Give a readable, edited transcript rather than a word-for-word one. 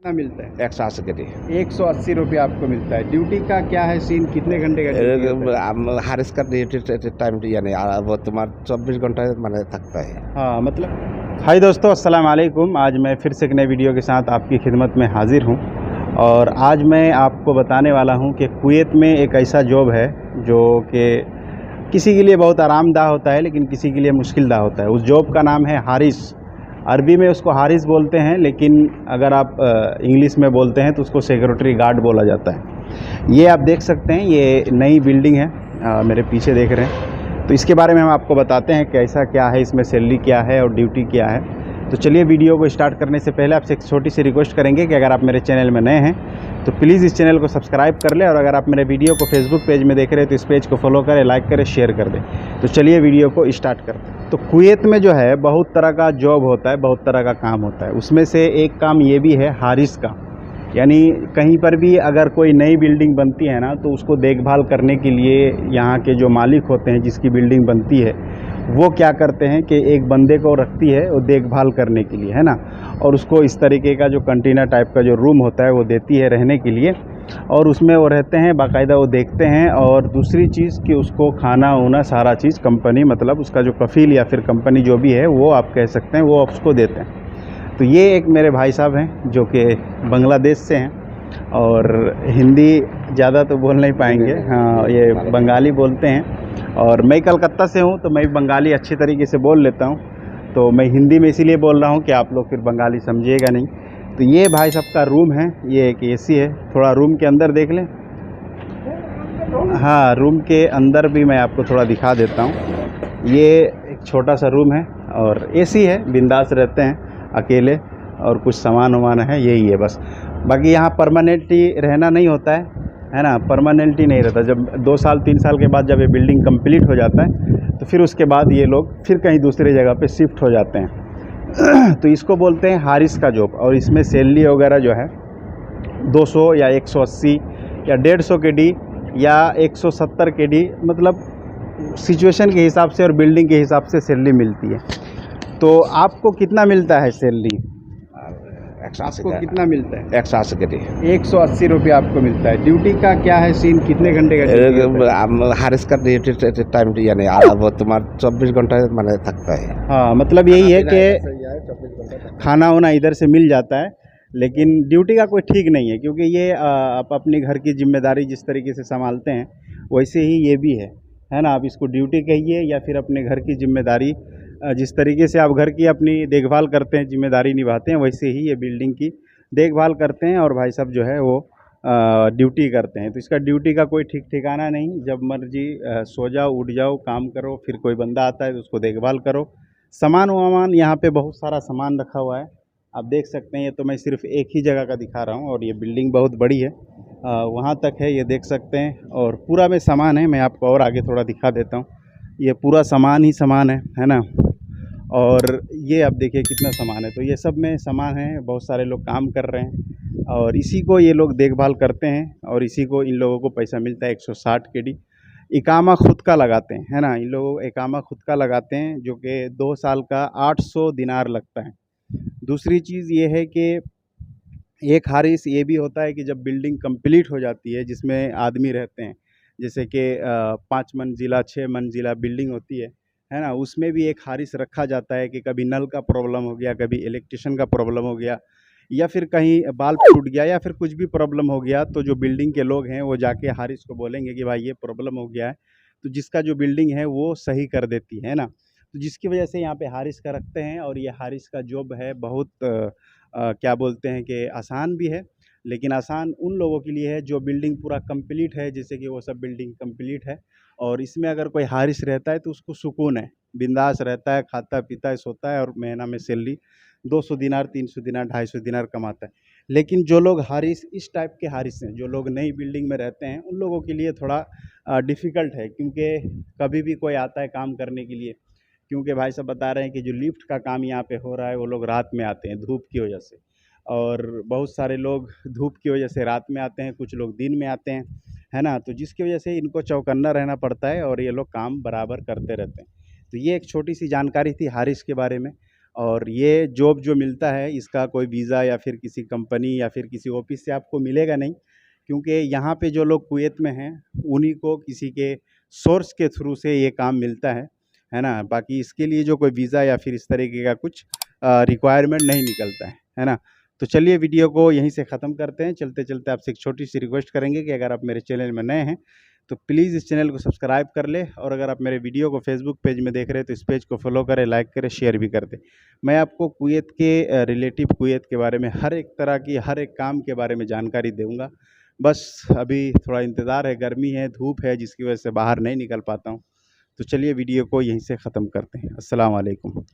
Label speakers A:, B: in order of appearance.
A: कितना मिलता है?
B: 180 के डी
A: 180 रुपये आपको मिलता है। ड्यूटी का क्या है सीन, कितने घंटे का ड्यूटी होता है?
B: हारिस का टाइम यानी वो तुम्हार 24 घंटा मैंने थकता है।
A: हाँ मतलब हाय दोस्तों, अस्सलाम वालेकुम। आज मैं फिर से एक नए वीडियो के साथ आपकी खिदमत में हाजिर हूँ और आज मैं आपको बताने वाला हूँ कि कुवैत में एक ऐसा जॉब है जो कि किसी के लिए बहुत आरामदाह होता है लेकिन किसी के लिए मुश्किलदाह होता है। उस जॉब का नाम है हारिस। अरबी में उसको हारिस बोलते हैं, लेकिन अगर आप इंग्लिश में बोलते हैं तो उसको सिक्योरिटी गार्ड बोला जाता है। ये आप देख सकते हैं, ये नई बिल्डिंग है, मेरे पीछे देख रहे हैं। तो इसके बारे में हम आपको बताते हैं कैसा क्या है, इसमें सैलरी क्या है और ड्यूटी क्या है। तो चलिए वीडियो को स्टार्ट करने से पहले आपसे एक छोटी सी रिक्वेस्ट करेंगे कि अगर आप मेरे चैनल में नए हैं तो प्लीज़ इस चैनल को सब्सक्राइब कर लें, और अगर आप मेरे वीडियो को फेसबुक पेज में देख रहे हैं तो इस पेज को फॉलो करें, लाइक करें, शेयर कर दें। तो चलिए वीडियो को स्टार्ट करते हैं। तो कुवैत में जो है बहुत तरह का जॉब होता है, बहुत तरह का काम होता है। उसमें से एक काम ये भी है हारिस का, यानी कहीं पर भी अगर कोई नई बिल्डिंग बनती है ना तो उसको देखभाल करने के लिए यहाँ के जो मालिक होते हैं जिसकी बिल्डिंग बनती है वो क्या करते हैं कि एक बंदे को रखती है वो देखभाल करने के लिए, है ना, और उसको इस तरीके का जो कंटेनर टाइप का जो रूम होता है वो देती है रहने के लिए, और उसमें वो रहते हैं, बाकायदा वो देखते हैं। और दूसरी चीज़ कि उसको खाना वाना सारा चीज़ कंपनी, मतलब उसका जो कफ़ील या फिर कंपनी जो भी है वो आप कह सकते हैं, वो उसको देते हैं। तो ये एक मेरे भाई साहब हैं जो कि बांग्लादेश से हैं और हिंदी ज़्यादा तो बोल नहीं पाएंगे, हाँ ये बंगाली बोलते हैं। और मैं कलकत्ता से हूँ तो मैं बंगाली अच्छी तरीके से बोल लेता हूँ, तो मैं हिंदी में इसीलिए बोल रहा हूँ कि आप लोग फिर बंगाली समझिएगा नहीं। तो ये भाई साहब का रूम है, ये एक एसी है। थोड़ा रूम के अंदर देख लें। हाँ, रूम के अंदर भी मैं आपको थोड़ा दिखा देता हूँ। ये एक छोटा सा रूम है और एसी है, बिंदास रहते हैं अकेले, और कुछ सामान वामान है, यही है बस। बाकी यहाँ परमानेंटली रहना नहीं होता है ना, परमानेंटली नहीं रहता। जब 2 साल 3 साल के बाद जब ये बिल्डिंग कंप्लीट हो जाता है तो फिर उसके बाद ये लोग फिर कहीं दूसरी जगह पे शिफ्ट हो जाते हैं। तो इसको बोलते हैं हारिस का जॉब। और इसमें सैलरी वगैरह जो है 200 या 180 या 150 के डी या 170 के डी, मतलब सिचुएशन के हिसाब से और बिल्डिंग के हिसाब से सैलरी मिलती है। तो आपको कितना मिलता है सैलरी?
B: 180
A: आपको कितना मिलता है?
B: 180 के डी
A: 180 रुपये आपको मिलता है। ड्यूटी का क्या है सीन, कितने घंटे का ड्यूटी होता है?
B: हारिस का टाइम यानी वो तुम्हार 24 घंटा मैंने थकता है।
A: हाँ मतलब यही है कि खाना वाना इधर से मिल जाता है, लेकिन ड्यूटी का कोई ठीक नहीं है, क्योंकि ये आप अपने घर की जिम्मेदारी जिस तरीके से संभालते हैं वैसे ही ये भी है ना। आप इसको ड्यूटी कहिए या फिर अपने घर की जिम्मेदारी, जिस तरीके से आप घर की अपनी देखभाल करते हैं, जिम्मेदारी निभाते हैं, वैसे ही ये बिल्डिंग की देखभाल करते हैं। और भाई साहब जो है वो ड्यूटी करते हैं। तो इसका ड्यूटी का कोई ठीक ठिकाना नहीं, जब मर्जी सो जाओ, उठ जाओ, काम करो, फिर कोई बंदा आता है तो उसको देखभाल करो। सामान वामान यहाँ पे बहुत सारा सामान रखा हुआ है, आप देख सकते हैं। ये तो मैं सिर्फ एक ही जगह का दिखा रहा हूँ और ये बिल्डिंग बहुत बड़ी है, वहाँ तक है, ये देख सकते हैं। और पूरा में सामान है, मैं आपको और आगे थोड़ा दिखा देता हूँ। ये पूरा सामान ही सामान है ना। और ये आप देखिए कितना सामान है। तो ये सब में सामान है, बहुत सारे लोग काम कर रहे हैं और इसी को ये लोग देखभाल करते हैं और इसी को इन लोगों को पैसा मिलता है 160 के डी। इकामा खुद का लगाते हैं, है ना, इन लोगों को इकामा खुद का लगाते हैं, जो कि 2 साल का 800 दिनार लगता है। दूसरी चीज़ ये है कि एक हारिस ये भी होता है कि जब बिल्डिंग कंप्लीट हो जाती है जिसमें आदमी रहते हैं, जैसे कि 5 मंजिला 6 मंजिला बिल्डिंग होती है ना, उसमें भी एक हारिस रखा जाता है कि कभी नल का प्रॉब्लम हो गया, कभी इलेक्ट्रिशियन का प्रॉब्लम हो गया, या फिर कहीं बाल्ब टूट गया या फिर कुछ भी प्रॉब्लम हो गया, तो जो बिल्डिंग के लोग हैं वो जाके हारिस को बोलेंगे कि भाई ये प्रॉब्लम हो गया है, तो जिसका जो बिल्डिंग है वो सही कर देती है ना। तो जिसकी वजह से यहाँ पे हारिस का रखते हैं। और ये हारिस का जॉब है बहुत क्या बोलते हैं कि आसान भी है, लेकिन आसान उन लोगों के लिए है जो बिल्डिंग पूरा कंप्लीट है, जैसे कि वो सब बिल्डिंग कंप्लीट है। और इसमें अगर कोई हारिस रहता है तो उसको सुकून है, बिंदास रहता है, खाता पीता है, सोता है, और महीना में सैलरी 200 दिनार 300 दिनार 250 दिनार कमाता है। लेकिन जो लोग हारिस इस टाइप के हारिस हैं, जो लोग नई बिल्डिंग में रहते हैं, उन लोगों के लिए थोड़ा डिफ़िकल्ट है, क्योंकि कभी भी कोई आता है काम करने के लिए। क्योंकि भाई साहब बता रहे हैं कि जो लिफ्ट का काम यहाँ पे हो रहा है वो लोग रात में आते हैं धूप की वजह से, और बहुत सारे लोग धूप की वजह से रात में आते हैं, कुछ लोग दिन में आते हैं, है ना। तो जिसकी वजह से इनको चौकन्ना रहना पड़ता है और ये लोग काम बराबर करते रहते हैं। तो ये एक छोटी सी जानकारी थी हारिस के बारे में। और ये जॉब जो मिलता है इसका कोई वीज़ा या फिर किसी कंपनी या फिर किसी ऑफिस से आपको मिलेगा नहीं, क्योंकि यहाँ पे जो लोग कुवैत में हैं उन्हीं को किसी के सोर्स के थ्रू से ये काम मिलता है ना। बाकी इसके लिए जो कोई वीज़ा या फिर इस तरीके का कुछ रिक्वायरमेंट नहीं निकलता है ना। तो चलिए वीडियो को यहीं से ख़त्म करते हैं। चलते चलते आपसे एक छोटी सी रिक्वेस्ट करेंगे कि अगर आप मेरे चैनल में नए हैं तो प्लीज़ इस चैनल को सब्सक्राइब कर ले, और अगर आप मेरे वीडियो को फेसबुक पेज में देख रहे हैं तो इस पेज को फॉलो करें, लाइक करें, शेयर भी कर दें। मैं आपको कुवैत के रिलेटिव कुवैत के बारे में हर एक तरह की हर एक काम के बारे में जानकारी दूंगा। बस अभी थोड़ा इंतज़ार है, गर्मी है, धूप है, जिसकी वजह से बाहर नहीं निकल पाता हूँ। तो चलिए वीडियो को यहीं से ख़त्म करते हैं। अस्सलाम वालेकुम।